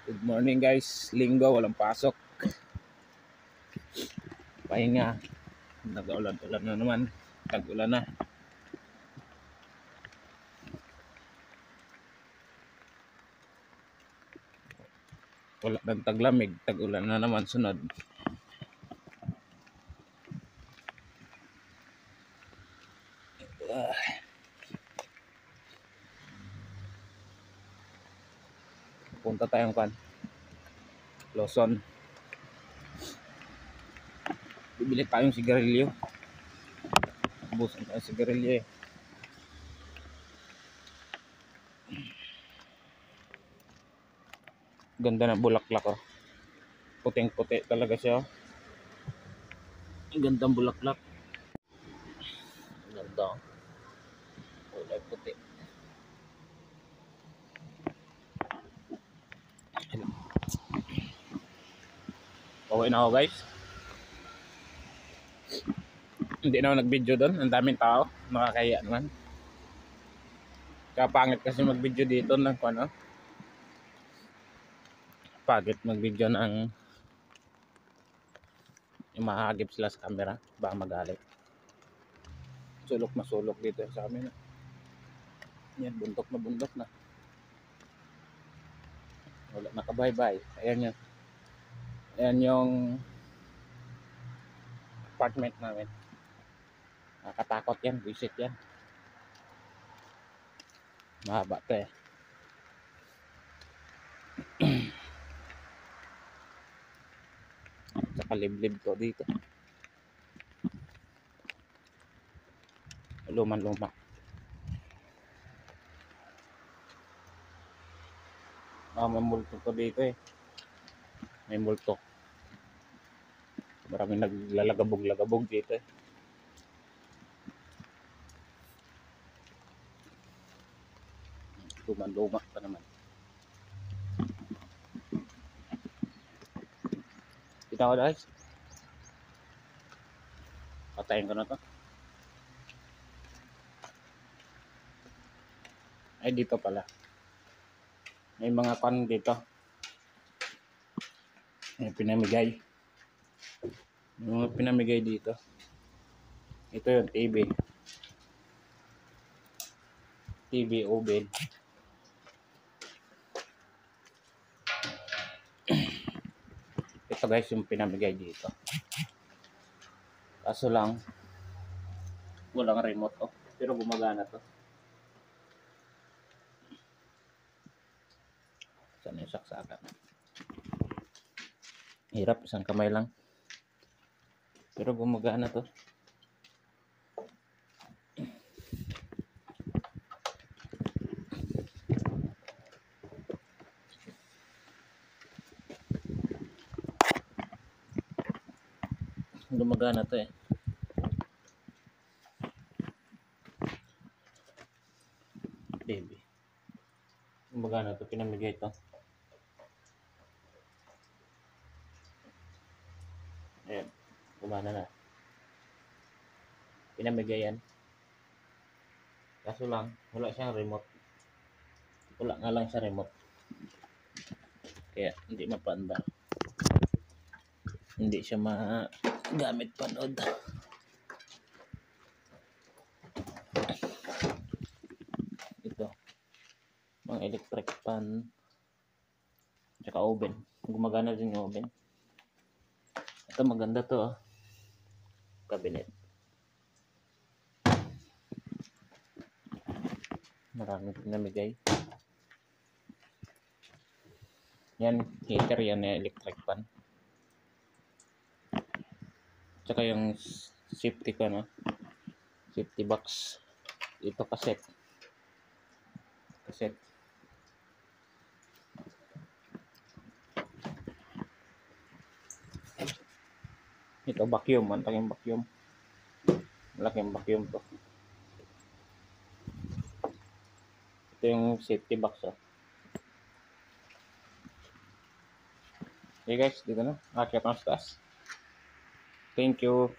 Good morning guys, linggo, walang pasok. Pahinga, nag-ulan-ulan na naman, tag-ulan na. Wala nang taglamig, tag-ulan na naman sunod. Punta tayong Lawson. Bibili tayong sigarilyo. Ubusan tayong sigarilyo eh. Ganda na bulaklak oh. Puting-puti talaga siya oh. Gandang bulaklak. Ganda oh. Kulay puti. Pauwi na ako guys. Hindi na ako nag-video doon. Ang daming tao. Nakakaya naman. Kapangit kasi mag-video dito ng ano. Pagit mag-video ng yung mahagip sila sa camera. Baka magalit. Sulok na sulok dito sa amin. Yan, bundok na. Wala, nakabaybay. Ayan yan. Ayan yung apartment namin. Nakakatakot yan, visit yan. Mahaba to eh. Saka liblib to dito. Luma. May multo to dito eh. May multo. Maraming naglalagabog dito eh. Luma pa naman. Kita ko guys. Patayin ko na to. Ay dito pala. May mga pan dito. May pinamigay. May mga pinamigay dito. Ito yung TV oven. Ito guys yung pinamigay dito. Kaso lang walang remote oh. Pero gumagana to. Saan yung saksakan? Hirap, isang kamay lang. Pero gumagana to. Gumagana to eh. Baby. Gumagana to, pinamigay to. Ayan, gumana na. Pinamigay yan. Kaso lang, wala siyang remote. Wala nga lang siya remote. Kaya hindi mapanda. Hindi siya magamit panood. Ito. Mga electric pan. Tsaka oven. Gumagana din yung oven. Ito maganda to oh. Cabinet. Maraming pinamigay. Yan, heater yan na electric pan. Tsaka yung safety ko no. Safety box. Ito cassette. Ito vacuum, malaking vacuum. Malaking vacuum to. Ito yung safety box oh. Okay guys, dito na. Akyat ang taas. Thank you.